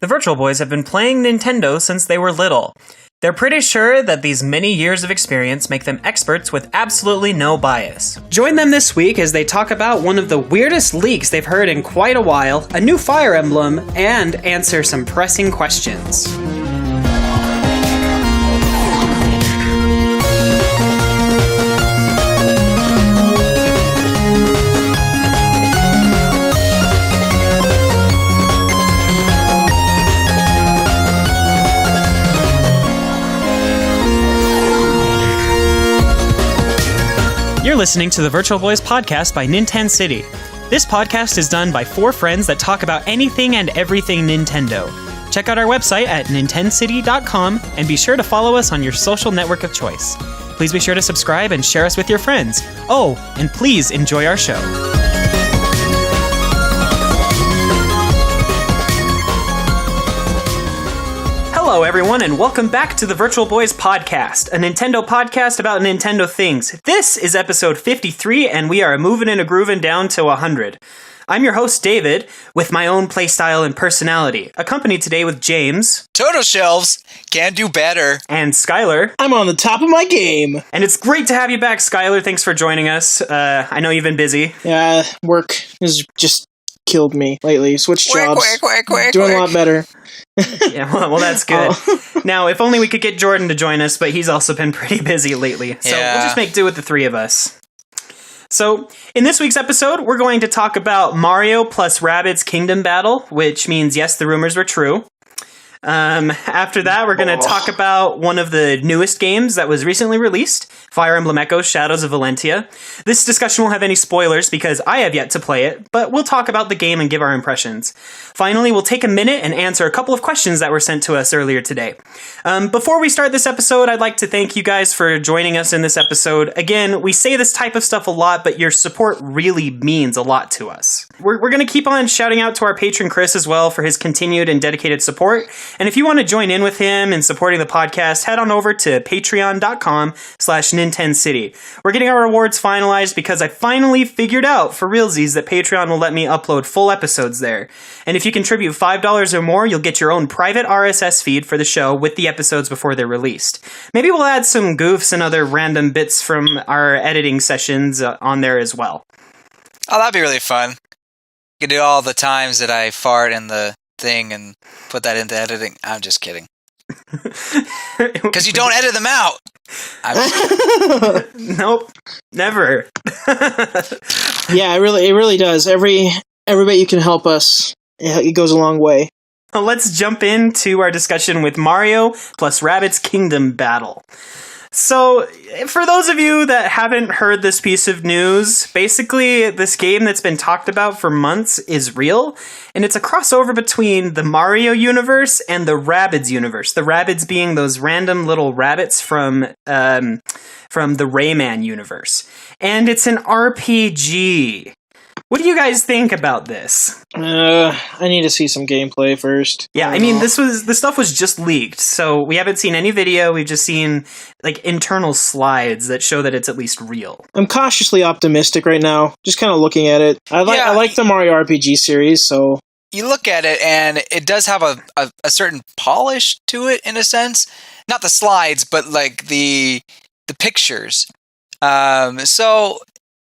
The Virtual Boys have been playing Nintendo since they were little. They're pretty sure that these many years of experience make them experts with absolutely no bias. Join them this week as they talk about one of the weirdest leaks they've heard in quite a while, a new Fire Emblem, and answer some pressing questions. You're listening to the Virtual Boys podcast by Nintendo City. This podcast is done by four friends that talk about anything and everything Nintendo. Check out our website at nintendcity.com and be sure to follow us on your social network of choice. Please be sure to subscribe and share us with your friends. Oh, and please enjoy our show. Hello, everyone, and welcome back to the Virtual Boys podcast, a Nintendo podcast about Nintendo things. This is episode 53, and we are moving and grooving down to 100. I'm your host, David, with my own playstyle and personality, accompanied today with James. Total shelves, can do better. And Skylar. I'm on the top of my game. And it's great to have you back, Skylar. Thanks for joining us. I know you've been busy. Yeah, work has just killed me lately. Switched jobs. Doing a lot better. Yeah, well, that's good. Now, if only we could get Jordan to join us, but he's also been pretty busy lately. So We'll just make do with the three of us. So, in this week's episode, we're going to talk about Mario plus Rabbids Kingdom Battle, which means, yes, the rumors were true. After that, we're going to talk about one of the newest games that was recently released, Fire Emblem Echoes, Shadows of Valentia. This discussion won't have any spoilers because I have yet to play it, but we'll talk about the game and give our impressions. Finally, we'll take a minute and answer a couple of questions that were sent to us earlier today. Before we start this episode, I'd like to thank you guys for joining us in this episode. Again, we say this type of stuff a lot, but your support really means a lot to us. We're going to keep on shouting out to our patron Chris as well for his continued and dedicated support. And if you want to join in with him in supporting the podcast, head on over to patreon.com/NintenCity. We're getting our rewards finalized because I finally figured out for realsies that Patreon will let me upload full episodes there. And if you contribute $5 or more, you'll get your own private RSS feed for the show with the episodes before they're released. Maybe we'll add some goofs and other random bits from our editing sessions on there as well. Oh, that'd be really fun. You could do all the times that I fart in the thing and put that into editing. I'm just kidding. Because you don't edit them out. Nope, never. Yeah, it really does. Every bit you can help us, it goes a long way. Well, let's jump into our discussion with Mario plus Rabbids Kingdom Battle. So, for those of you that haven't heard this piece of news, basically this game that's been talked about for months is real, and it's a crossover between the Mario universe and the Rabbids universe. The Rabbids being those random little rabbits from the Rayman universe. And it's an RPG. What do you guys think about this? I need to see some gameplay first. Yeah, I mean, the stuff was just leaked, so we haven't seen any video. We've just seen like internal slides that show that it's at least real. I'm cautiously optimistic right now. Just kind of looking at it. I like the Mario RPG series, so you look at it and it does have a certain polish to it in a sense. Not the slides, but like the pictures. So.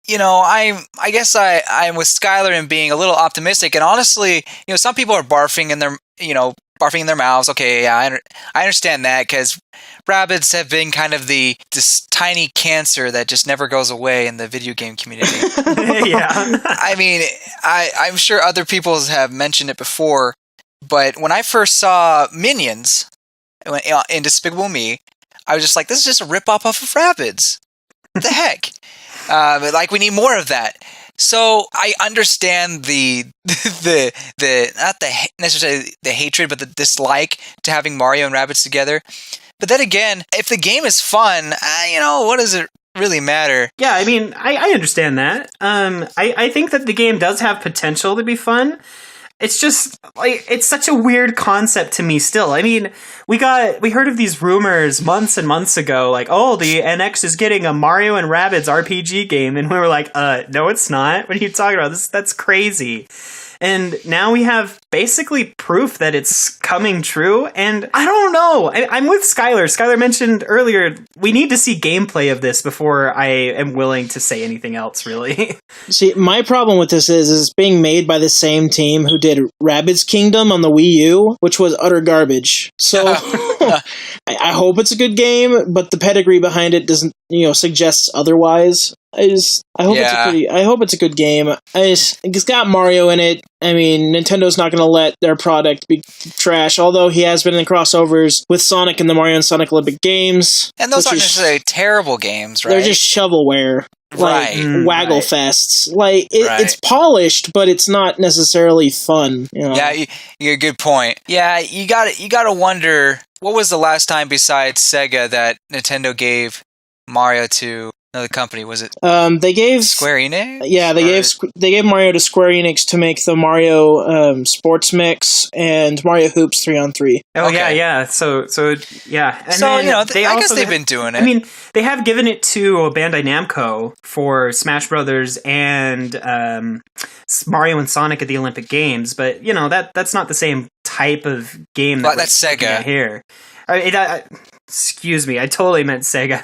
You know, I guess I'm with Skylar in being a little optimistic, and honestly, you know, some people are barfing in their mouths. Okay, yeah, I understand that because Rabbids have been kind of this tiny cancer that just never goes away in the video game community. Yeah, I mean, I'm sure other people have mentioned it before, but when I first saw Minions in Despicable Me, I was just like, this is just a rip-off of Rabbids. What the heck? Like we need more of that. So I understand the not necessarily the hatred, but the dislike to having Mario and Rabbids together. But then again, if the game is fun, what does it really matter? Yeah, I mean, I understand that. I think that the game does have potential to be fun. It's just like it's such a weird concept to me still. I mean, we heard of these rumors months and months ago, like, oh, the NX is getting a Mario and Rabbids RPG game, and we were like, no, it's not. What are you talking about? That's crazy. And now we have basically proof that it's coming true. And I don't know. I'm with Skylar. Skylar mentioned earlier, we need to see gameplay of this before I am willing to say anything else, really. See, my problem with this is it's being made by the same team who did Rabbids Kingdom on the Wii U, which was utter garbage. So I hope it's a good game, but the pedigree behind it doesn't, suggests otherwise. I hope it's a good game. It's got Mario in it. I mean, Nintendo's not going to let their product be trash, although he has been in crossovers with Sonic in the Mario and Sonic Olympic Games. And those aren't necessarily terrible games, right? They're just shovelware. Waggle fests. It's polished, but it's not necessarily fun. Yeah, you're a good point. Yeah, you got to wonder, what was the last time besides Sega that Nintendo gave Mario to another company? Was it they gave Square Enix? Yeah, they gave Mario to Square Enix to make the Mario Sports Mix and Mario Hoops 3-on-3. Oh okay. yeah. So yeah. And so I guess they've been doing it. I mean, they have given it to Bandai Namco for Smash Brothers and Mario and Sonic at the Olympic Games, but that's not the same type of game. That's Sega here. Excuse me, I totally meant Sega.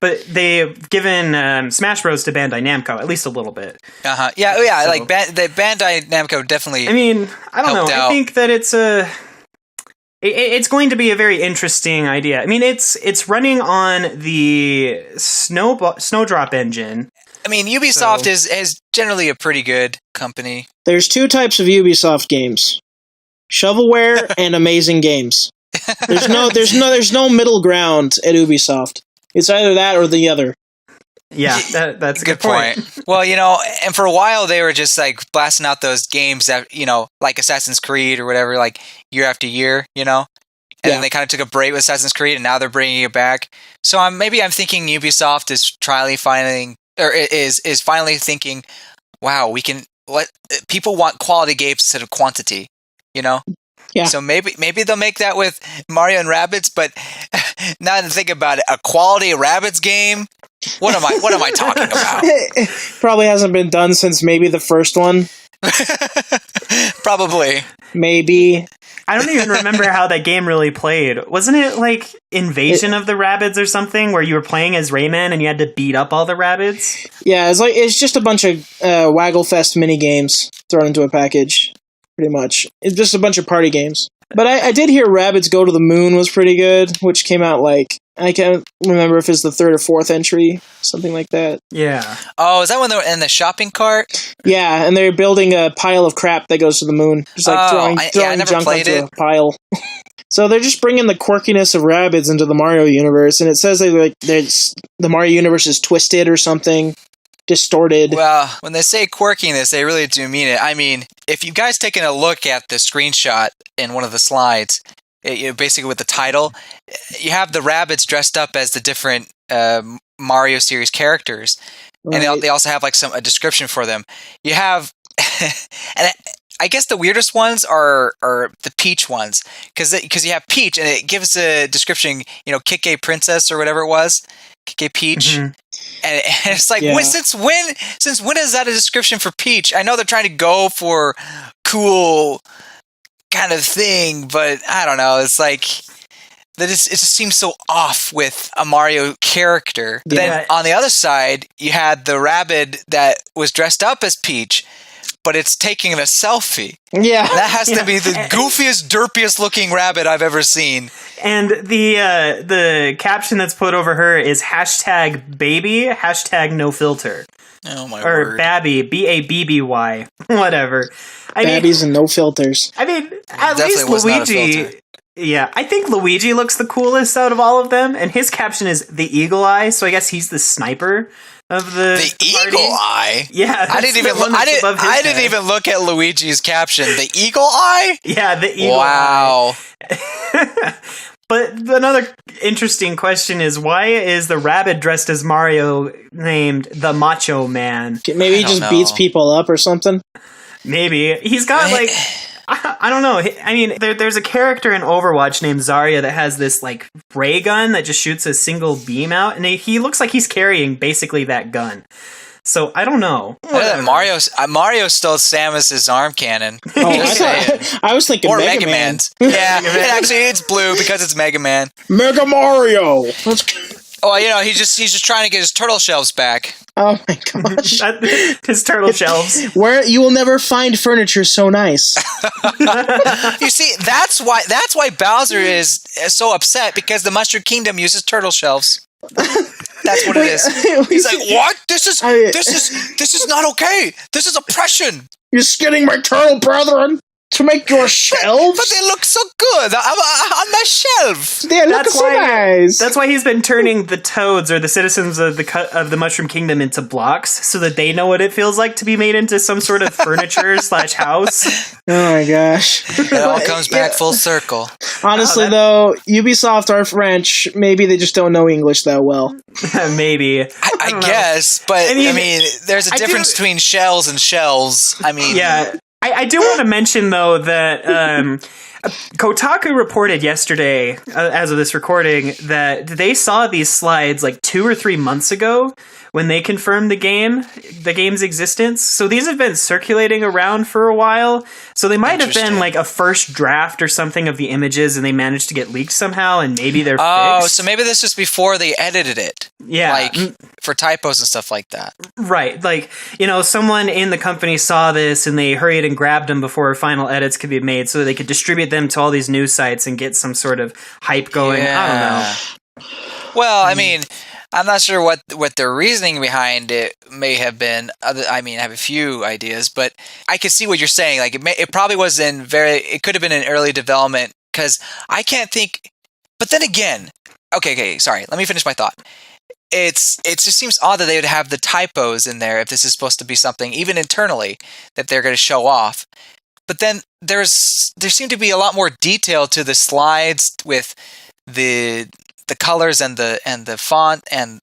But they've given Smash Bros. To Bandai Namco, at least a little bit. Uh-huh. Yeah, so, the Bandai Namco definitely I mean, I don't know. Out. I think that it's going to be a very interesting idea. I mean, it's running on the Snowdrop engine. I mean, Ubisoft is generally a pretty good company. There's two types of Ubisoft games: shovelware and amazing games. There's no middle ground at Ubisoft. It's either that or the other. Yeah, that's a good point. Well, and for a while they were just like blasting out those games that, like Assassin's Creed or whatever, like year after year, and then they kind of took a break with Assassin's Creed, and now they're bringing it back. So I'm thinking Ubisoft is is finally thinking, wow, people want quality games instead of quantity, Yeah. So maybe they'll make that with Mario and Rabbids, but now to think about it, a quality Rabbids game. What am I talking about? Probably hasn't been done since maybe the first one. Probably. Maybe. I don't even remember how that game really played. Wasn't it like Invasion of the Rabbids or something, where you were playing as Rayman and you had to beat up all the Rabbids? Yeah, it's just a bunch of Wagglefest mini games thrown into a package. Pretty much. It's just a bunch of party games. But I did hear Rabbids Go to the Moon was pretty good, which came out I can't remember if it's the third or fourth entry, something like that. Yeah. Oh, is that when they're in the shopping cart? Yeah, and they're building a pile of crap that goes to the moon. Just throwing junk onto a pile. So they're just bringing the quirkiness of Rabbids into the Mario universe, and it says the Mario universe is twisted or something. Distorted. Well, when they say quirkiness, they really do mean it. I mean, if you guys taken a look at the screenshot in one of the slides, basically with the title, you have the Rabbids dressed up as the different Mario series characters, right. And they also have a description for them. You have, and I guess the weirdest ones are the Peach ones, because you have Peach and it gives a description, Kike Princess or whatever it was, Kike Peach. Mm-hmm. And it's like, since when is that a description for Peach? I know they're trying to go for cool kind of thing, but I don't know. It's like it just seems so off with a Mario character. But then on the other side, you had the Rabbid that was dressed up as Peach, but it's taking a selfie. Yeah. That has to be the goofiest, derpiest looking rabbit I've ever seen. And the caption that's put over her is #baby, #nofilter. Oh my word. Or Babby, BABBY, whatever. Babbies and no filters. I mean, at least Luigi. Yeah, I think Luigi looks the coolest out of all of them, and his caption is the eagle eye, so I guess he's the sniper of the eagle eye. Yeah, I didn't even look at Luigi's caption. The eagle eye. Yeah, the eagle eye. Wow. But another interesting question is, why is the rabbit dressed as Mario named the Macho Man? Maybe he just beats people up or something. Maybe he's got I don't know. I mean, there's a character in Overwatch named Zarya that has this ray gun that just shoots a single beam out, and he looks like he's carrying basically that gun. So I don't know. Mario stole Samus's arm cannon. I was thinking or Mega Man. Man's. Yeah, actually it's blue because it's Mega Man. Mega Mario. Oh, he's just trying to get his turtle shelves back. Oh my gosh. His turtle shelves. Where you will never find furniture so nice. You see, that's why Bowser is so upset, because the Mushroom Kingdom uses turtle shelves. That's what it is. He's like, what? This is not okay. This is oppression. You're skinning my turtle brethren to make your shelves? But they look so good on my shelf. They look so nice. That's why he's been turning the toads, or the citizens of the Mushroom Kingdom, into blocks, so that they know what it feels like to be made into some sort of furniture / house. Oh my gosh. It all comes back full circle. Honestly, though, Ubisoft are French. Maybe they just don't know English that well. Maybe. I guess, but I mean, there's a difference between shells and shelves. I mean... Yeah. I do want to mention, though, that Kotaku reported yesterday, as of this recording, that they saw these slides like 2 or 3 months ago when they confirmed the game's existence. So these have been circulating around for a while. So they might have been like a first draft or something of the images, and they managed to get leaked somehow, and maybe they're fixed. So maybe this was before they edited it. Yeah. Like, for typos and stuff like that. Right. Like, someone in the company saw this, and they hurried and grabbed them before final edits could be made, so they could distribute them to all these news sites and get some sort of hype going. Yeah. I don't know. Well, I mean... I'm not sure what their reasoning behind it may have been. I mean, I have a few ideas, but I can see what you're saying. Like, it probably was it could have been in early development, because I can't think. But then again, okay, sorry. Let me finish my thought. It just seems odd that they would have the typos in there if this is supposed to be something, even internally, that they're going to show off. But then there seemed to be a lot more detail to the slides with the colors and the font, and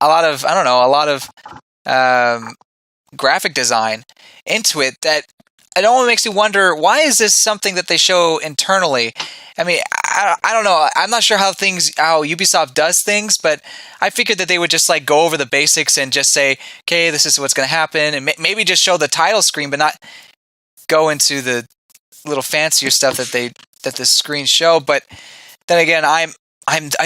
a lot of graphic design into it, that it only makes me wonder, why is this something that they show internally? I mean, I don't know. I'm not sure how Ubisoft does things, but I figured that they would just like go over the basics and just say, okay, this is what's going to happen, and maybe just show the title screen, but not go into the little fancier stuff that the screens show. But then again, I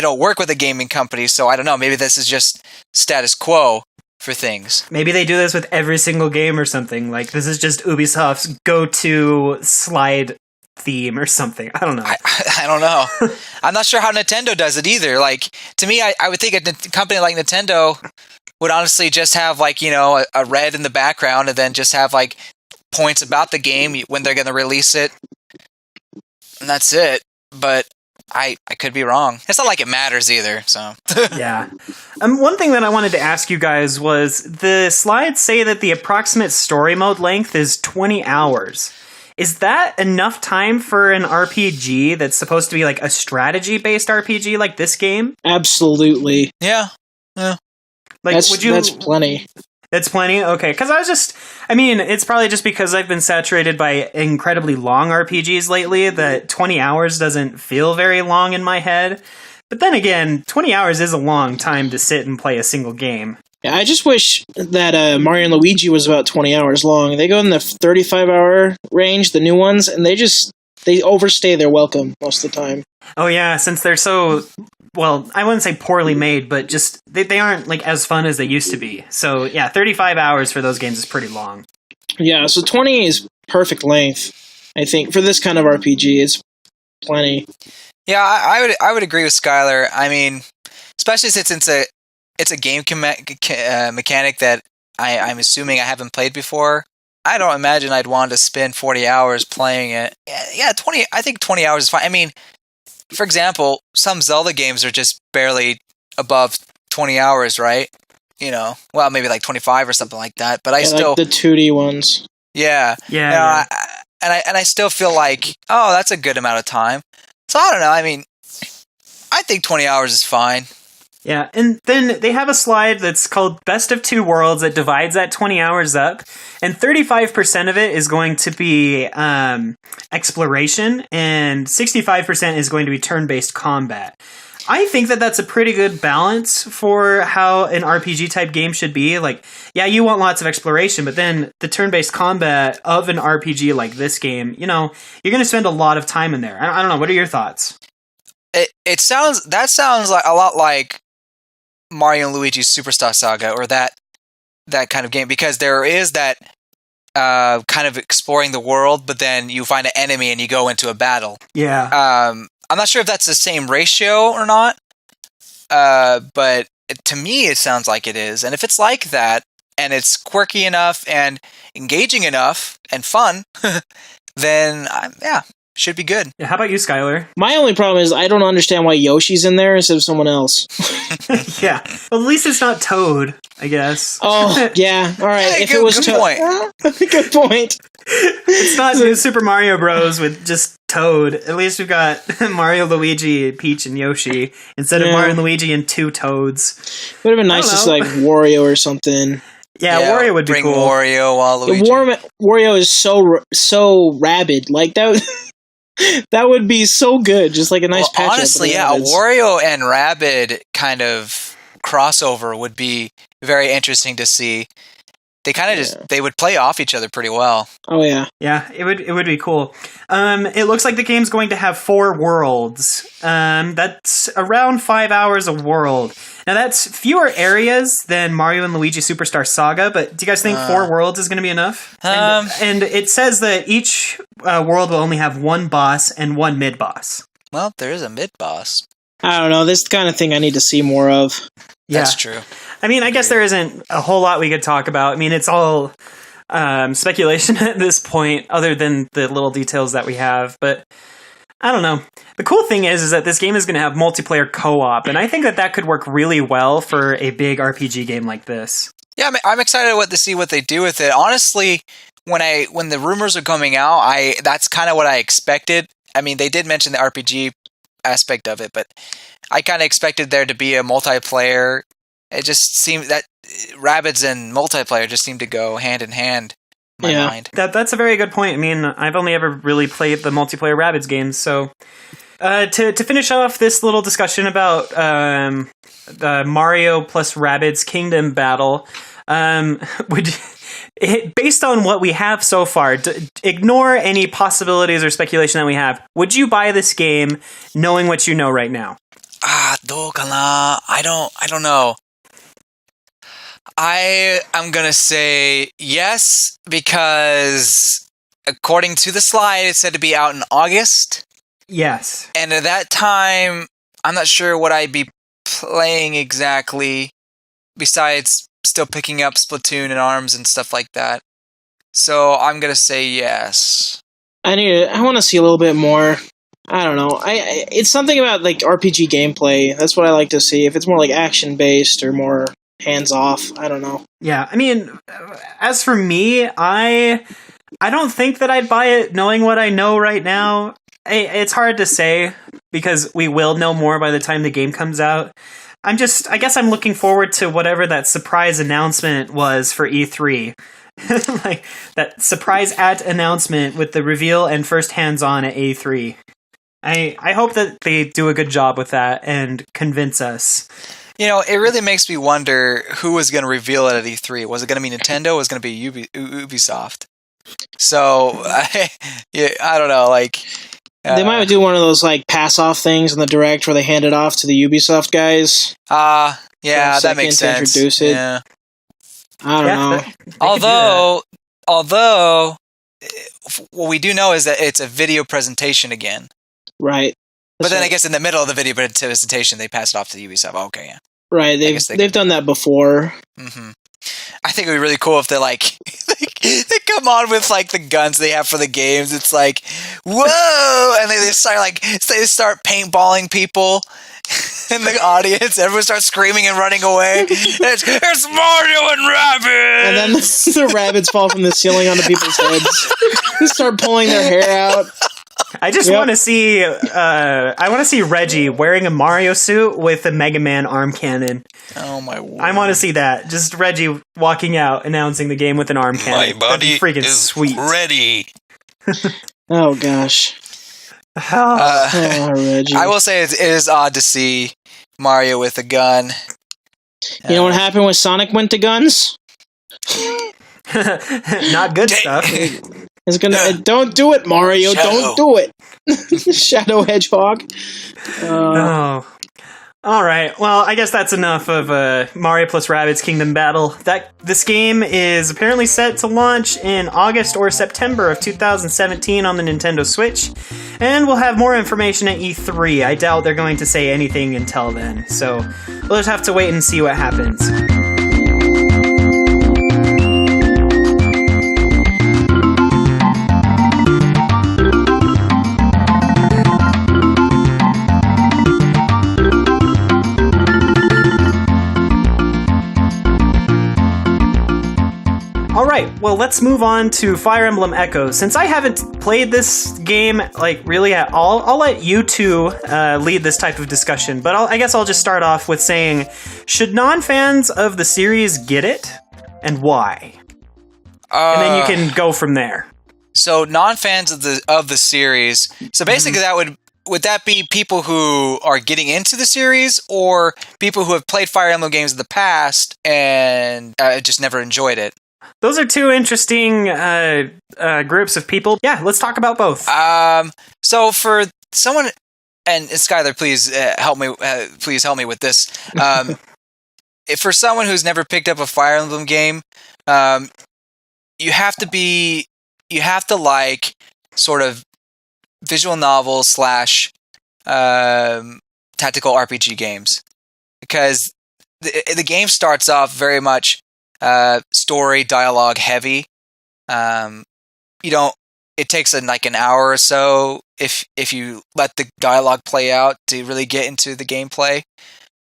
don't work with a gaming company, so I don't know. Maybe this is just status quo for things. Maybe they do this with every single game or something. Like, this is just Ubisoft's go-to slide theme or something. I don't know. I don't know. I'm not sure how Nintendo does it either. Like, to me, I would think a company like Nintendo would honestly just have, like, a red in the background, and then just have, like, points about the game when they're going to release it. And that's it. But I could be wrong. It's not like it matters either, so. Yeah. One thing that I wanted to ask you guys was, the slides say that the approximate story mode length is 20 hours. Is that enough time for an RPG that's supposed to be like a strategy-based RPG like this game? Absolutely. Yeah. Like, that's plenty. It's plenty? Okay, because it's probably just because I've been saturated by incredibly long RPGs lately that 20 hours doesn't feel very long in my head. But then again, 20 hours is a long time to sit and play a single game. Yeah, I just wish that Mario and Luigi was about 20 hours long. They go in the 35-hour range, the new ones, and they overstay their welcome most of the time. Oh yeah, since they're so... Well, I wouldn't say poorly made, but just they aren't like as fun as they used to be. So yeah, 35 hours for those games is pretty long. Yeah, so 20 is perfect length, I think, for this kind of RPG. It's plenty. Yeah, I would agree with Skylar. I mean, especially since it's a game mechanic that I'm assuming I haven't played before. I don't imagine I'd want to spend 40 hours playing it. Yeah, 20. I think 20 hours is fine. I mean, for example, some Zelda games are just barely above 20 hours, right? Well, maybe like 25 or something like that. But I still like the 2D ones. Yeah. And I still feel like, oh, that's a good amount of time. So I don't know. I mean, I think 20 hours is fine. Yeah, and then they have a slide that's called Best of Two Worlds that divides that 20 hours up, and 35% of it is going to be exploration, and 65% is going to be turn-based combat. I think that that's a pretty good balance for how an RPG type game should be. Like, yeah, you want lots of exploration, but then the turn-based combat of an RPG like this game, you know, you're going to spend a lot of time in there. I don't know. What are your thoughts? It sounds like a lot like Mario and Luigi's Superstar Saga, or that kind of game, because there is that kind of exploring the world, but then you find an enemy and you go into a battle. Yeah. I'm not sure if that's the same ratio or not, but to me it sounds like it is. And if it's like that, and it's quirky enough and engaging enough and fun, then should be good. Yeah, how about you, Skylar? My only problem is I don't understand why Yoshi's in there instead of someone else. Yeah. Well, at least it's not Toad, I guess. Oh, yeah. All right. Hey, if it was Toad. Good point. It's not New Super Mario Bros. With just Toad. At least we've got Mario, Luigi, Peach, and Yoshi instead of Mario and Luigi and 2 Toads. It would have been nice to see like Wario or something. Yeah, Wario would be bring cool. Wario while Luigi. Wario is so rabid. Like that. That would be so good. Just like a nice patch. Honestly, a Wario and Rabbid kind of crossover would be very interesting to see. They kind of they would play off each other pretty well. Oh yeah. Yeah, it would be cool. It looks like the game's going to have 4 worlds. That's around 5 hours a world. Now that's fewer areas than Mario and Luigi Superstar Saga, but do you guys think 4 worlds is going to be enough? And it says that each world will only have 1 boss and 1 mid-boss. Well, there is a mid-boss. I don't know. This is the kind of thing I need to see more of. Yeah. That's true. I mean, I guess there isn't a whole lot we could talk about. I mean, it's all speculation at this point, other than the little details that we have. But I don't know. The cool thing is that this game is going to have multiplayer co-op, and I think that could work really well for a big RPG game like this. Yeah, I'm excited to see what they do with it. Honestly, when the rumors are coming out, that's kind of what I expected. I mean, they did mention the RPG aspect of it, but I kind of expected there to be a multiplayer. It just seemed that Rabbids and multiplayer just seemed to go hand in hand in my mind. That's a very good point. I mean, I've only ever really played the multiplayer Rabbids games, so to finish off this little discussion about the Mario plus Rabbids Kingdom Battle, based on what we have so far, ignore any possibilities or speculation that we have. Would you buy this game knowing what you know right now? どうかな? I don't know. I'm gonna say yes, because according to the slide, it said to be out in August. Yes. And at that time, I'm not sure what I'd be playing exactly, besides still picking up Splatoon and ARMS and stuff like that. So I'm gonna say yes. I want to see a little bit more. I don't know. It's something about like RPG gameplay. That's what I like to see. If it's more like action based or more hands off, I don't know. Yeah, I mean, as for me, I don't think that I'd buy it knowing what I know right now. It's hard to say because we will know more by the time the game comes out. I guess I'm looking forward to whatever that surprise announcement was for E3. Like that surprise announcement with the reveal and first hands-on at E3. I hope that they do a good job with that and convince us. You know, it really makes me wonder who was going to reveal it at E3. Was it going to be Nintendo? Was it going to be Ubisoft? So, I don't know. Like, they might do one of those like pass-off things in the Direct where they hand it off to the Ubisoft guys. Yeah, that makes sense. Introduce it. Yeah. I don't know. Although, what we do know is that it's a video presentation again. Right. But then I guess in the middle of the video presentation, they pass it off to Ubisoft. Oh, okay, yeah. Right, they've done that before. Mm-hmm. I think it would be really cool if they like they come on with like the guns they have for the games. It's like, whoa, and they start paintballing people in the audience. Everyone starts screaming and running away. It's Mario and Rabbids! And then the rabbits fall from the ceiling onto people's heads. They start pulling their hair out. I just want to see. I want to see Reggie wearing a Mario suit with a Mega Man arm cannon. Oh my word! I want to see that. Just Reggie walking out, announcing the game with an arm cannon. My body That'd be freaking is sweet. ready. Oh gosh! Reggie. I will say it is odd to see Mario with a gun. You know what happened when Sonic went to guns? Not good stuff. It's gonna don't do it, Mario. Shadow. Don't do it. Shadow Hedgehog. Oh. All right. Well, I guess that's enough of Mario plus Rabbids Kingdom Battle. This game is apparently set to launch in August or September of 2017 on the Nintendo Switch, and we'll have more information at E3. I doubt they're going to say anything until then, so we'll just have to wait and see what happens. Alright, well let's move on to Fire Emblem Echoes. Since I haven't played this game, really at all, I'll let you two lead this type of discussion, but I guess I'll just start off with saying, should non-fans of the series get it? And why? And then you can go from there. So non-fans of the series, so basically would that be people who are getting into the series, or people who have played Fire Emblem games in the past and just never enjoyed it? Those are two interesting groups of people. Yeah, let's talk about both. So for someone, and Skylar, please help me. Please help me with this. If for someone who's never picked up a Fire Emblem game, you have to like sort of visual novels / tactical RPG games, because the game starts off very much story dialogue heavy. It takes an hour or so if you let the dialogue play out to really get into the gameplay.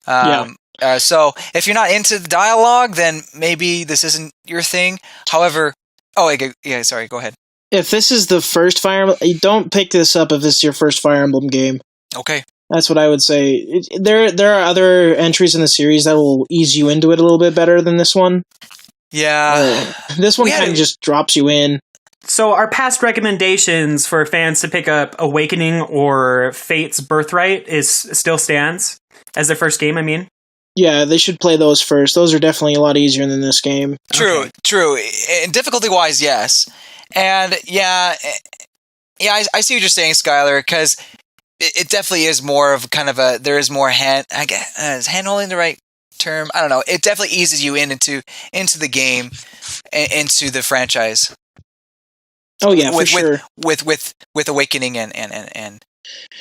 So if you're not into the dialogue, then maybe this isn't your thing. However, sorry, go ahead. If this is the first Fire Emblem, don't pick this up if this is your first Fire Emblem game. Okay. That's what I would say. There are other entries in the series that will ease you into it a little bit better than this one. Yeah. This one kind of just drops you in. So our past recommendations for fans to pick up Awakening or Fate's Birthright still stands as their first game, I mean? Yeah, they should play those first. Those are definitely a lot easier than this game. True. And difficulty-wise, yes. And I see what you're saying, Skylar, because it definitely is more of kind of there is more is hand-holding the right term? I don't know. It definitely eases you into the game, into the franchise. Oh yeah, for sure. With Awakening and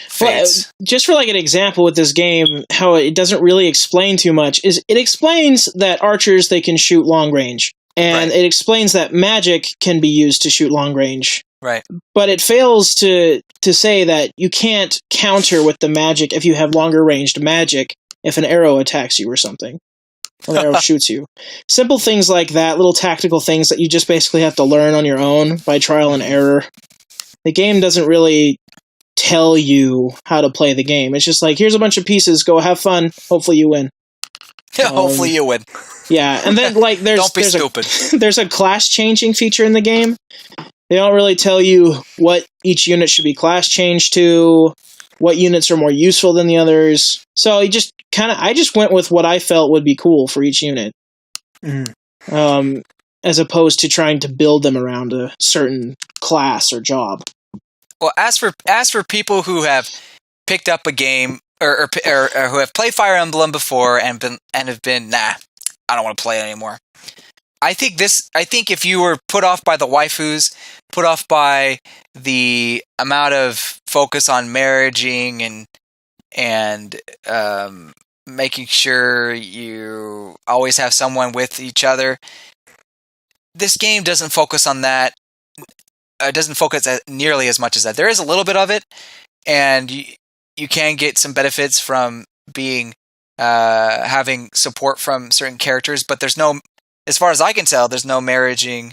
Fates. Well, just for an example with this game, how it doesn't really explain too much is it explains that archers, they can shoot long range, and it explains that magic can be used to shoot long range. Right. But it fails to say that you can't counter with the magic if you have longer ranged magic if an arrow attacks you or something. Or an arrow shoots you. Simple things like that, little tactical things that you just basically have to learn on your own by trial and error. The game doesn't really tell you how to play the game. It's just here's a bunch of pieces, go have fun, hopefully you win. Hopefully you win. Yeah, and then Don't be stupid. There's a class changing feature in the game. They don't really tell you what each unit should be class changed to, what units are more useful than the others. So I just went with what I felt would be cool for each unit. As opposed to trying to build them around a certain class or job. Well, as for people who have picked up a game or who have played Fire Emblem before and have been, I don't want to play it anymore. I think if you were put off by the waifus, put off by the amount of focus on marriaging and making sure you always have someone with each other, this game doesn't focus on that. It doesn't focus nearly as much as that. There is a little bit of it, and you can get some benefits from being having support from certain characters, but there's no. As far as I can tell, there's no marriaging.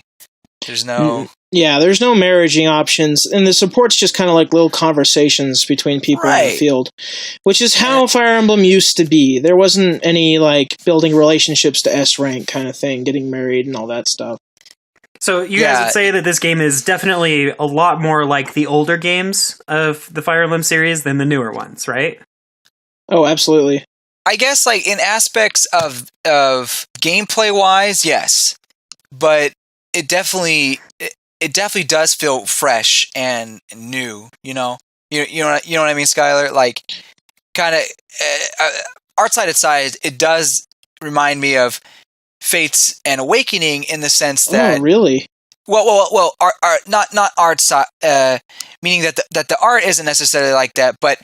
There's no... Yeah, there's no marriaging options. And the support's just kind of little conversations between people in the field. Which is how Fire Emblem used to be. There wasn't any, building relationships to S rank kind of thing, getting married and all that stuff. So you guys would say that this game is definitely a lot more like the older games of the Fire Emblem series than the newer ones, right? Oh, absolutely. I guess like in aspects of gameplay wise, yes, but it definitely does feel fresh and new. You know what I mean, Skylar? Like kind of art side aside, it does remind me of Fates and Awakening in the sense that really? Well, art, not art side, meaning that the art isn't necessarily like that, but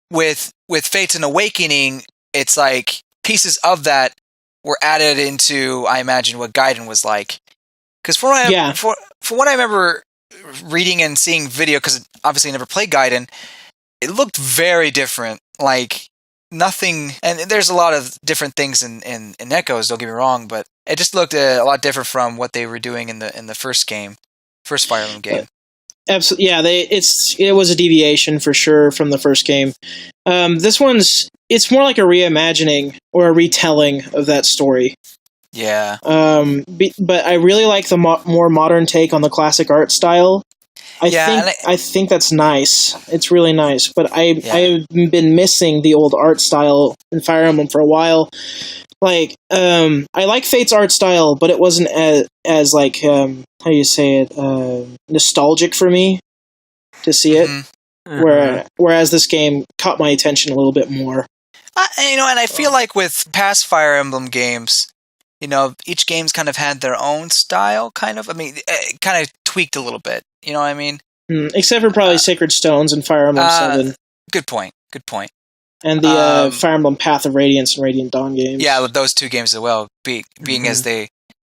with Fates and Awakening, it's like pieces of that were added into, I imagine, what Gaiden was like. Because for what I remember reading and seeing video, because obviously I never played Gaiden, it looked very different. Like nothing, and there's a lot of different things in Echoes. Don't get me wrong, but it just looked a lot different from what they were doing in the first Fire Emblem game. Absolutely, yeah. It was a deviation for sure from the first game. This it's more like a reimagining or a retelling of that story. Yeah. But I really like the more modern take on the classic art style. I think that's nice. It's really nice. But I've been missing the old art style in Fire Emblem for a while. Like, I like Fate's art style, but it wasn't as like, how do you say it, nostalgic for me to see it. Mm-hmm. Whereas this game caught my attention a little bit more. And I feel like with past Fire Emblem games, each game's kind of had their own style, kind of. I mean, kind of tweaked a little bit. You know what I mean? Except for probably Sacred Stones and Fire Emblem 7. Good point. And the Fire Emblem Path of Radiance and Radiant Dawn games. Yeah, with those two games as well, being as they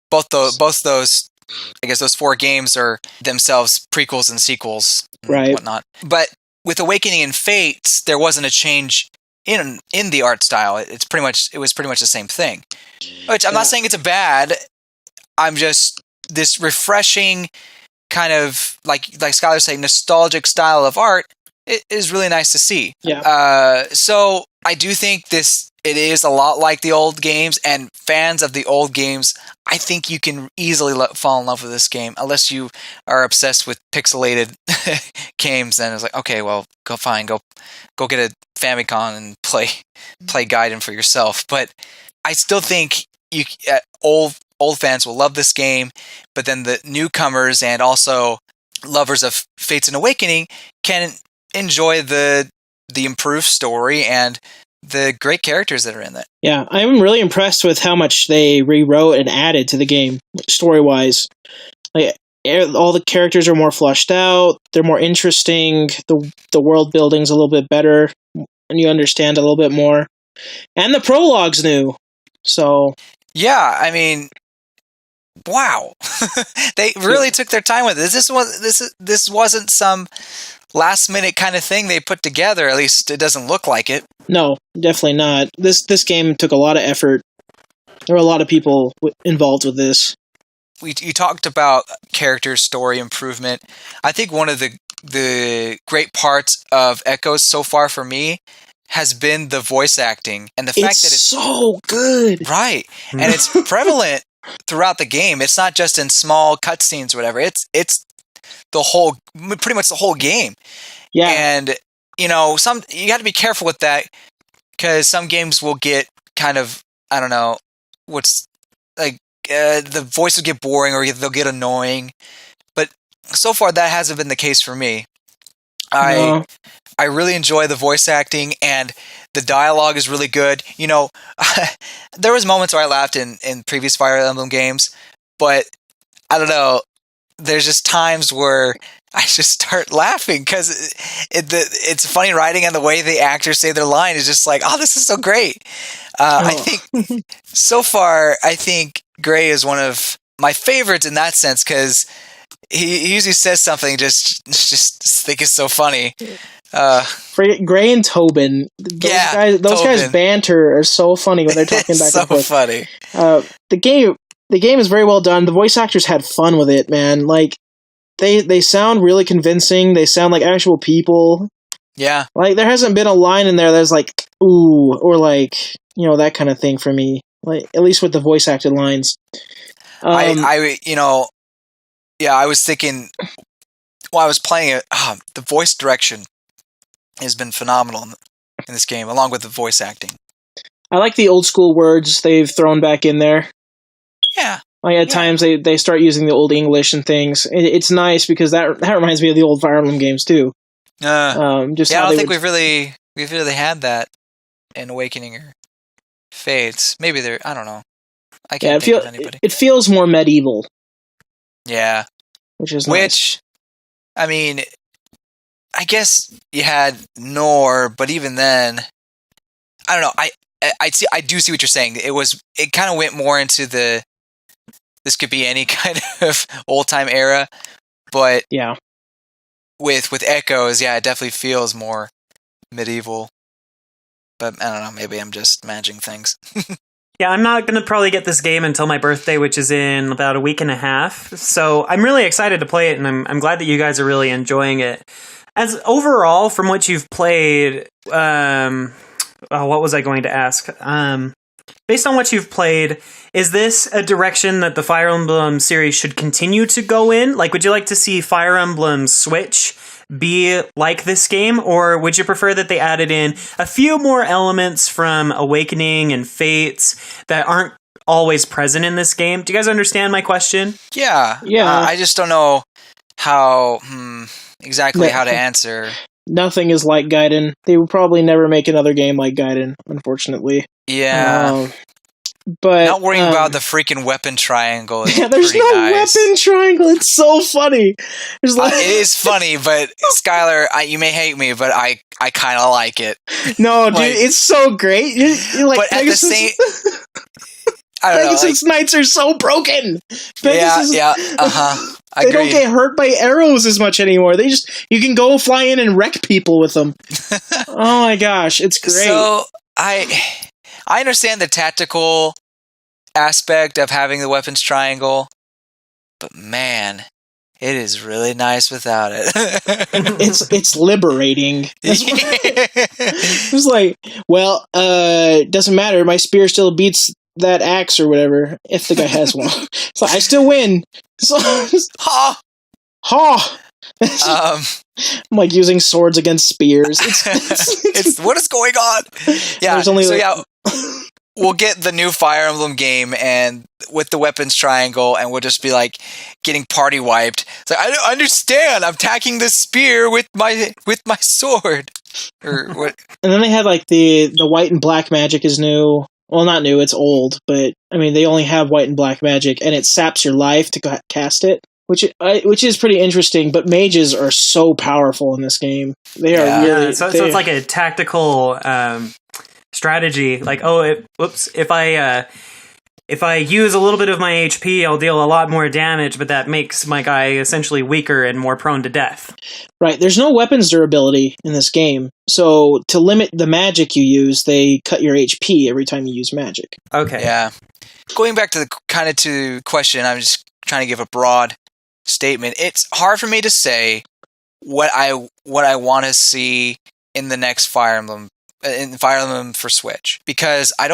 both those, I guess those 4 games are themselves prequels and sequels, and whatnot. But with Awakening and Fates, there wasn't a change in the art style. It was pretty much the same thing. Which I'm not saying it's a bad. I'm just this refreshing kind of like Skylar saying nostalgic style of art. It is really nice to see. Yeah. So I do think it is a lot like the old games, and fans of the old games, I think you can easily fall in love with this game, unless you are obsessed with pixelated games. Then it's like, okay, well, go get a Famicom and play Gaiden for yourself. But I still think old fans will love this game, but then the newcomers and also lovers of Fates and Awakening can enjoy the improved story and the great characters that are in it. Yeah, I'm really impressed with how much they rewrote and added to the game, story-wise. Like, all the characters are more fleshed out, they're more interesting, the world building's a little bit better, and you understand a little bit more. And the prologue's new, so... Yeah, I mean... Wow. They really took their time with it. This wasn't some last-minute kind of thing they put together, at least it doesn't look like it. No, definitely not. This game took a lot of effort. There were a lot of people involved with this. You talked about character story improvement. I think one of the great parts of Echoes so far for me has been the voice acting and the fact that it's so good. Right. And it's prevalent throughout the game. It's not just in small cutscenes or whatever. It's pretty much the whole game. Yeah. And you got to be careful with that, because some games will get kind of, I don't know, what's like the voice will get boring or they'll get annoying. But so far that hasn't been the case for me. I really enjoy the voice acting, and the dialogue is really good. There was moments where I laughed in previous Fire Emblem games, but I don't know. There's just times where I just start laughing because it's funny writing, and the way the actors say their line is just like, oh, this is so great. I think so far, Gray is one of my favorites in that sense, because he usually says something just think it's so funny. Gray and Tobin, those guys banter are so funny when they're talking back and forth. So funny. The game is very well done. The voice actors had fun with it, man. Like they sound really convincing. They sound like actual people. Yeah. Like there hasn't been a line in there that's like ooh or like that kind of thing for me. Like at least with the voice acted lines. Yeah, I was thinking while I was playing it, the voice direction has been phenomenal in this game, along with the voice acting. I like the old school words they've thrown back in there. Yeah. Like at times they start using the old English and things. It's nice because that reminds me of the old Fire Emblem games too. I don't think we've really had that in Awakening or Fates. Maybe I don't know. I can't think of anybody. It feels more medieval. Yeah. Which is nice. I mean, I guess you had Nor, but even then, I don't know. I do see what you're saying. It kind of went more into this could be any kind of old time era, but yeah, with Echoes, it definitely feels more medieval. But I don't know. Maybe I'm just imagining things. Yeah, I'm not going to probably get this game until my birthday, which is in about a week and a half. So I'm really excited to play it, and I'm glad that you guys are really enjoying it. As overall, from what you've played, what was I going to ask? Based on what you've played, is this a direction that the Fire Emblem series should continue to go in? Like, would you like to see Fire Emblem Switch be like this game, or would you prefer that they added in a few more elements from Awakening and Fates that aren't always present in this game? Do you guys understand my question? Yeah. I just don't know exactly how to answer. Nothing is like Gaiden. They will probably never make another game like Gaiden, unfortunately. Yeah. But not worrying about the freaking weapon triangle. Yeah, there's no weapon triangle. It's so funny. It is funny, but Skylar, you may hate me, but I kind of like it. No, dude, it's so great. You're like, but at the same, I don't Pegasus Knights are so broken. They don't get hurt by arrows as much anymore. You can go fly in and wreck people with them. Oh my gosh, it's great. So I understand the tactical aspect of having the weapons triangle, but man, it is really nice without it. It's liberating. It's like, well, it doesn't matter. My spear still beats that axe or whatever, if the guy has one. So I still win. So, ha! I'm like using swords against spears. It's what is going on? Yeah. We'll get the new Fire Emblem game and with the weapons triangle, and we'll just be like getting party wiped. It's like, I don't understand. I'm attacking this spear with my sword. Or what? And then they had like the white and black magic is new. Well, not new. It's old, but I mean they only have white and black magic, and it saps your life to cast it. Which is pretty interesting, but mages are so powerful in this game. They are really... So it's like a tactical strategy. Like, if I use a little bit of my HP, I'll deal a lot more damage, but that makes my guy essentially weaker and more prone to death. Right. There's no weapons durability in this game. So to limit the magic you use, they cut your HP every time you use magic. Okay. Yeah. Going back to the question, I'm just trying to give a broad statement. It's hard for me to say what I want to see in the next Fire Emblem for Switch, because I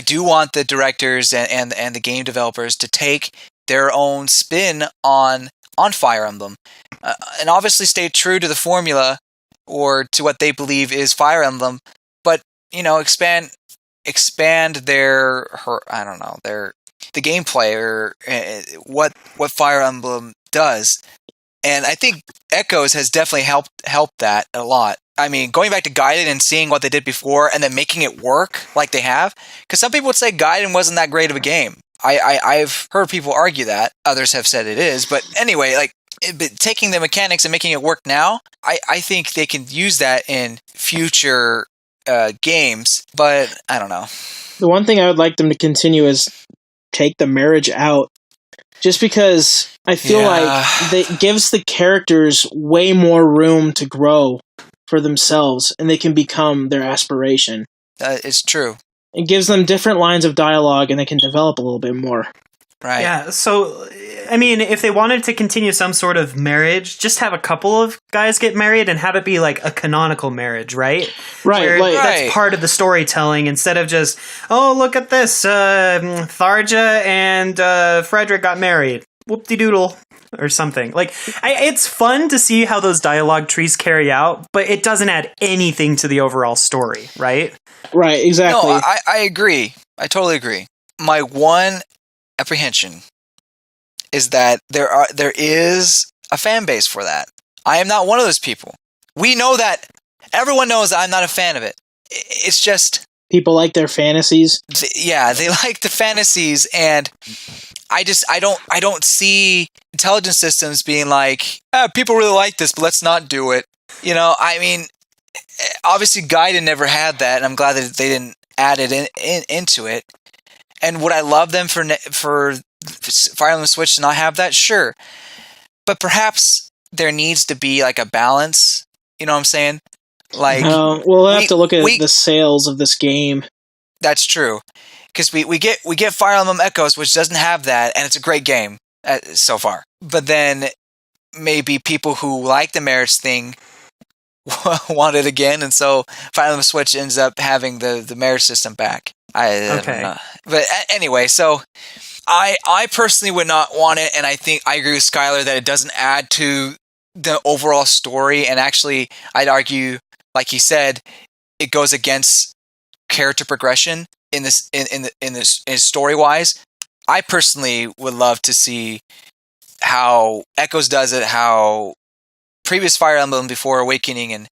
do want the directors and the game developers to take their own spin on Fire Emblem, and obviously stay true to the formula or to what they believe is Fire Emblem, but expand the gameplay or what Fire Emblem does. And I think Echoes has definitely helped that a lot. I mean, going back to Gaiden and seeing what they did before and then making it work like they have, because some people would say Gaiden wasn't that great of a game. I've heard people argue that. Others have said it is. But anyway, taking the mechanics and making it work now, I think they can use that in future games. But I don't know. The one thing I would like them to continue is take the marriage out. Just because I feel like that gives the characters way more room to grow for themselves, and they can become their aspiration. It's true. It gives them different lines of dialogue, and they can develop a little bit more. Right. Yeah, so, I mean, if they wanted to continue some sort of marriage, just have a couple of guys get married and have it be like a canonical marriage, right? Right. That's part of the storytelling, instead of just, oh, look at this, Tharja and Frederick got married. Whoop-de-doodle. or something. Like, it's fun to see how those dialogue trees carry out, but it doesn't add anything to the overall story, right? Right, exactly. No, I agree. I totally agree. My one apprehension is that there is a fan base for that. I am not one of those people. We know that. Everyone knows I'm not a fan of it. It's just... People like their fantasies. Yeah, they like the fantasies, and I don't see intelligence systems being like, people really like this, but let's not do it. You know, I mean, obviously Gaiden never had that, and I'm glad that they didn't add it into it. And would I love them for Fire Emblem Switch to not have that? Sure. But perhaps there needs to be like a balance, you know what I'm saying? Like, we'll have to look at the sales of this game. That's true, because we get Fire Emblem Echoes, which doesn't have that, and it's a great game so far. But then maybe people who like the merits thing want it again, and so Fire Emblem Switch ends up having the merit system back. Okay. But anyway, so I personally would not want it, and I think I agree with Skylar that it doesn't add to the overall story, and actually, I'd argue, like he said, it goes against character progression in this story wise. I personally would love to see how Echoes does it, how previous Fire Emblem before Awakening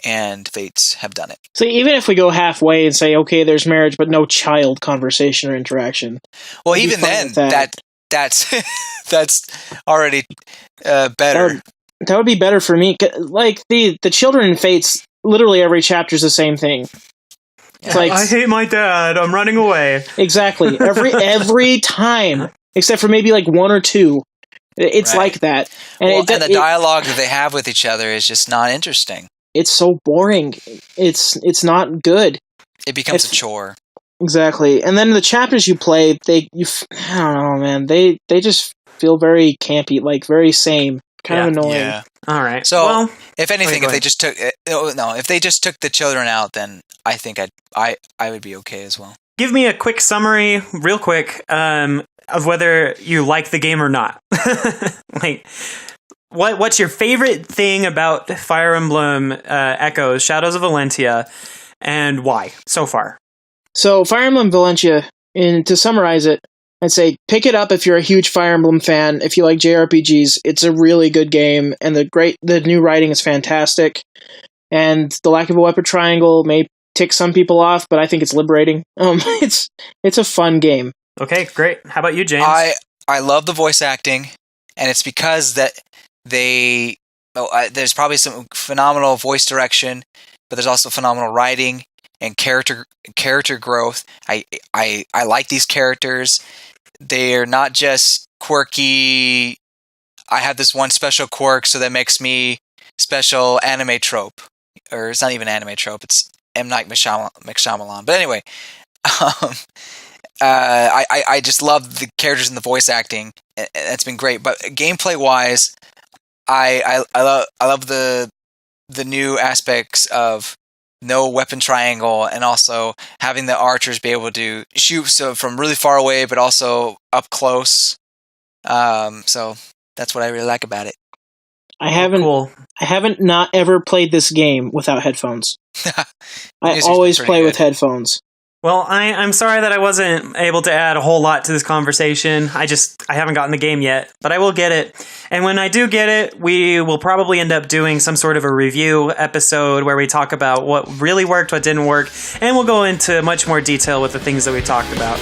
and Fates have done it. So even if we go halfway and say, okay, there's marriage, but no child conversation or interaction. Well, even then, that's already better. That would be better for me. Like the children in Fates, literally every chapter is the same thing. It's like, I hate my dad. I'm running away. Exactly. Every time, except for maybe like one or two. It's right. Like that. And, and the dialogue that they have with each other is just not interesting. It's so boring. It's not good. It becomes a chore. Exactly. And then the chapters you play, I don't know, man. They just feel very campy, like very same. Kind of annoying. Yeah. All right. So, if anything, if they just took the children out, then I think I would be okay as well. Give me a quick summary, real quick, of whether you like the game or not. Like, what's your favorite thing about Fire Emblem Echoes, Shadows of Valentia, and why so far? So, Fire Emblem Valentia, to summarize it, I'd say pick it up if you're a huge Fire Emblem fan. If you like JRPGs, it's a really good game, and the new writing is fantastic. And the lack of a weapon triangle may tick some people off, but I think it's liberating. It's a fun game. Okay, great. How about you, James? I love the voice acting, and it's because that there's probably some phenomenal voice direction, but there's also phenomenal writing and character growth. I like these characters. They're not just quirky, I have this one special quirk, so that makes me special anime trope. Or it's not even anime trope, it's M. Night Shyamalan. But anyway, I just love the characters and the voice acting. It's been great. But gameplay-wise, I love the new aspects of no weapon triangle, and also having the archers be able to shoot from really far away, but also up close. So that's what I really like about it. I haven't not ever played this game without headphones. I always play with headphones. Well, I'm sorry that I wasn't able to add a whole lot to this conversation. I haven't gotten the game yet, but I will get it. And when I do get it, we will probably end up doing some sort of a review episode where we talk about what really worked, what didn't work, and we'll go into much more detail with the things that we talked about.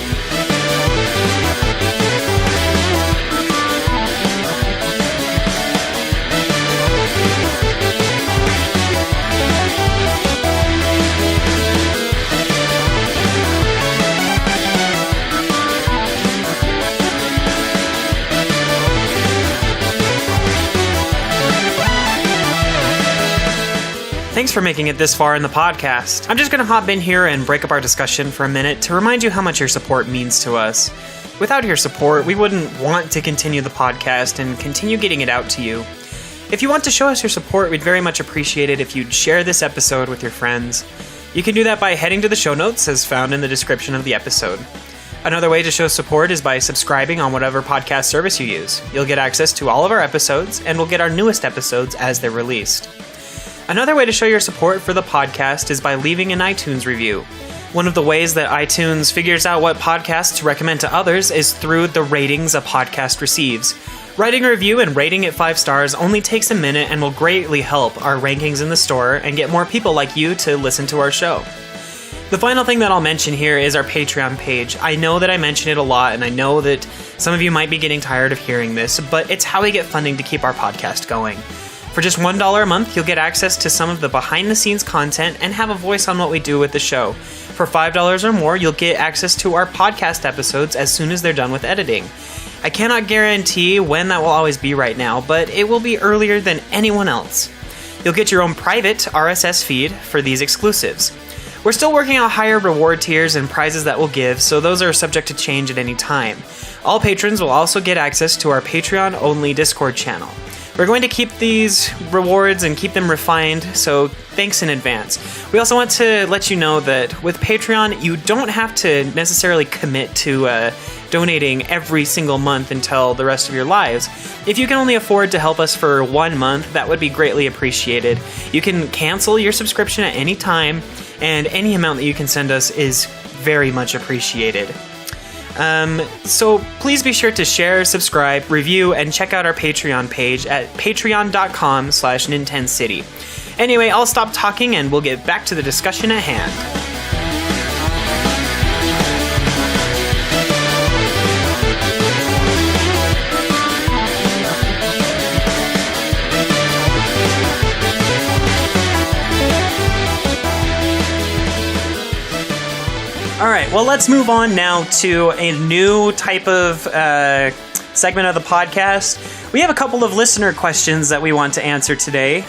Thanks for making it this far in the podcast. I'm just going to hop in here and break up our discussion for a minute to remind you how much your support means to us. Without your support, we wouldn't want to continue the podcast and continue getting it out to you. If you want to show us your support, we'd very much appreciate it if you'd share this episode with your friends. You can do that by heading to the show notes as found in the description of the episode. Another way to show support is by subscribing on whatever podcast service you use. You'll get access to all of our episodes, and we'll get our newest episodes as they're released. Another way to show your support for the podcast is by leaving an iTunes review. One of the ways that iTunes figures out what podcasts to recommend to others is through the ratings a podcast receives. Writing a review and rating it 5 stars only takes a minute and will greatly help our rankings in the store and get more people like you to listen to our show. The final thing that I'll mention here is our Patreon page. I know that I mention it a lot, and I know that some of you might be getting tired of hearing this, but it's how we get funding to keep our podcast going. For just $1 a month, you'll get access to some of the behind-the-scenes content and have a voice on what we do with the show. For $5 or more, you'll get access to our podcast episodes as soon as they're done with editing. I cannot guarantee when that will always be right now, but it will be earlier than anyone else. You'll get your own private RSS feed for these exclusives. We're still working on higher reward tiers and prizes that we'll give, so those are subject to change at any time. All patrons will also get access to our Patreon-only Discord channel. We're going to keep these rewards and keep them refined, so thanks in advance. We also want to let you know that with Patreon, you don't have to necessarily commit to donating every single month until the rest of your lives. If you can only afford to help us for 1 month, that would be greatly appreciated. You can cancel your subscription at any time, and any amount that you can send us is very much appreciated. So please be sure to share, subscribe, review, and check out our Patreon page at patreon.com/NintenCity. Anyway, I'll stop talking and we'll get back to the discussion at hand. All right, well, let's move on now to a new type of segment of the podcast. We have a couple of listener questions that we want to answer today.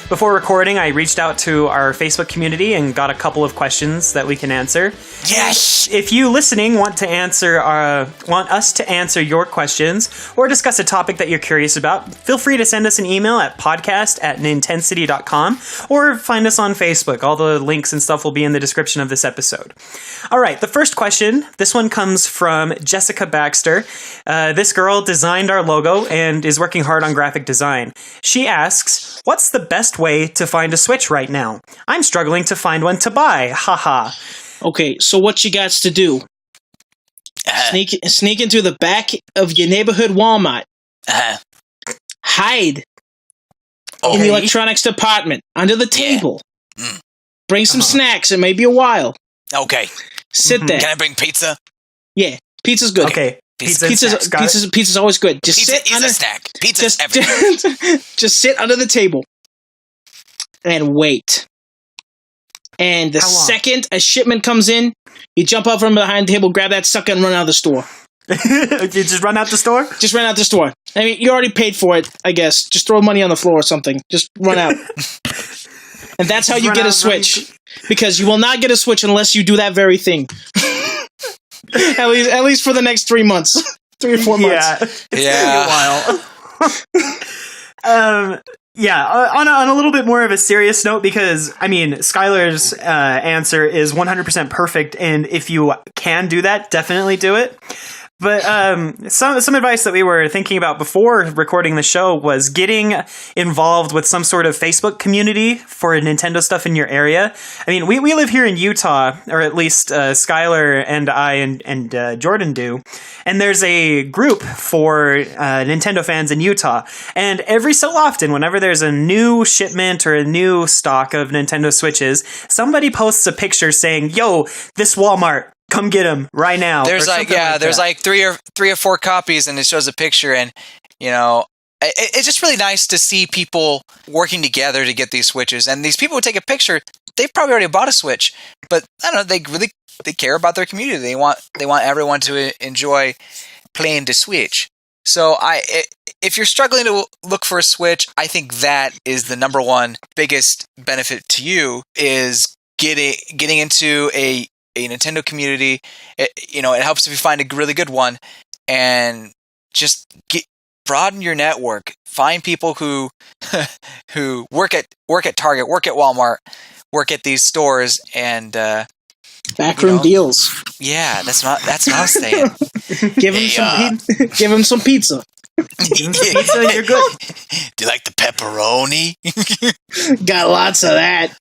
Before recording, I reached out to our Facebook community and got a couple of questions that we can answer. Yes! If you listening want us to answer your questions or discuss a topic that you're curious about, feel free to send us an email at podcast@nintensity.com or find us on Facebook. All the links and stuff will be in the description of this episode. All right, the first question, this one comes from Jessica Baxter. This girl designed our logo and is working hard on graphic design. She asks, what's the best way to find a Switch right now? I'm struggling to find one to buy. Haha. Okay, so what you got to do? Sneak into the back of your neighborhood Walmart. Hide in the electronics department under the table. Bring some snacks. It may be a while. Okay. Sit there. Can I bring pizza? Yeah, pizza's good. Okay. Pizza's always good. Just pizza sit is under, a snack. Pizza's everything. just sit under the table and wait. And the second a shipment comes in, you jump up from behind the table, grab that sucker, and run out of the store. You just run out the store? Just run out the store. I mean, you already paid for it, I guess. Just throw money on the floor or something. Just run out. And that's how you get a Switch. Because you will not get a Switch unless you do that very thing. At least for the next 3 months. 3 or 4 months. Yeah. It's gonna be a while. On a little bit more of a serious note, because, I mean, Skylar's answer is 100% perfect, and if you can do that, definitely do it. But some advice that we were thinking about before recording the show was getting involved with some sort of Facebook community for Nintendo stuff in your area. I mean, we live here in Utah, or at least Skylar and I and Jordan do. And there's a group for Nintendo fans in Utah. And every so often, whenever there's a new shipment or a new stock of Nintendo Switches, somebody posts a picture saying, yo, this Walmart, come get them right now. There's like three or four copies, and it shows a picture, and it's just really nice to see people working together to get these Switches. And these people who take a picture, they've probably already bought a Switch, but I don't know, they care about their community. They want everyone to enjoy playing the Switch. So if you're struggling to look for a Switch, I think that is the number one biggest benefit to you, is getting into a Nintendo community. It helps if you find a really good one, and just broaden your network. Find people who work at Target, work at Walmart, work at these stores, and Backroom deals. Yeah, that's what I was saying. Give him some pizza. Pizza, you're good. Do you like the pepperoni? Got lots of that.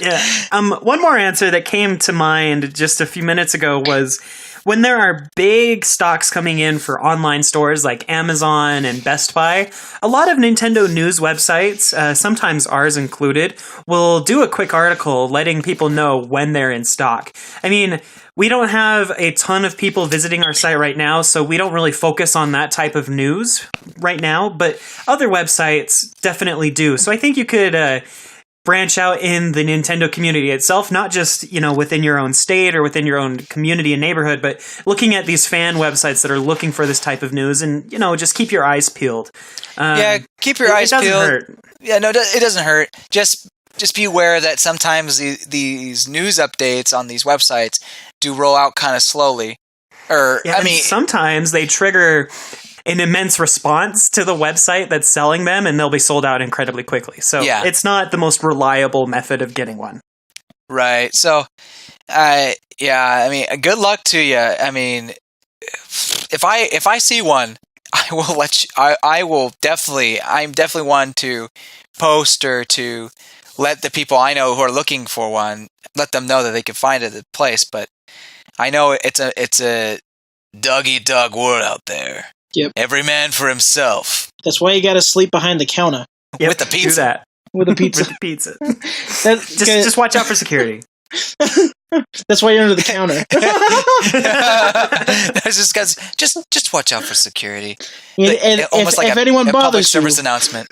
Yeah. One more answer that came to mind just a few minutes ago was when there are big stocks coming in for online stores like Amazon and Best Buy, a lot of Nintendo news websites, sometimes ours included, will do a quick article letting people know when they're in stock. I mean, we don't have a ton of people visiting our site right now, so we don't really focus on that type of news right now, but other websites definitely do. So I think you could branch out in the Nintendo community itself, not just, within your own state or within your own community and neighborhood, but looking at these fan websites that are looking for this type of news and, just keep your eyes peeled. Keep your eyes peeled. It doesn't hurt. Yeah, no, it doesn't hurt. Just be aware that sometimes these news updates on these websites do roll out kind of slowly. Sometimes they trigger an immense response to the website that's selling them, and they'll be sold out incredibly quickly. So it's not the most reliable method of getting one. Right. So, good luck to you. I mean, if I see one, I will let you. I'm definitely one to post or to let the people I know who are looking for one, let them know that they can find it at the place. But I know it's a dog-eat-dog world out there. Yep. Every man for himself. That's why you got to sleep behind the counter. Yep, with the pizza. Do that. With the pizza. With the pizza. Just watch out for security. That's why you're under the counter. just watch out for security. If anyone bothers you, service announcement.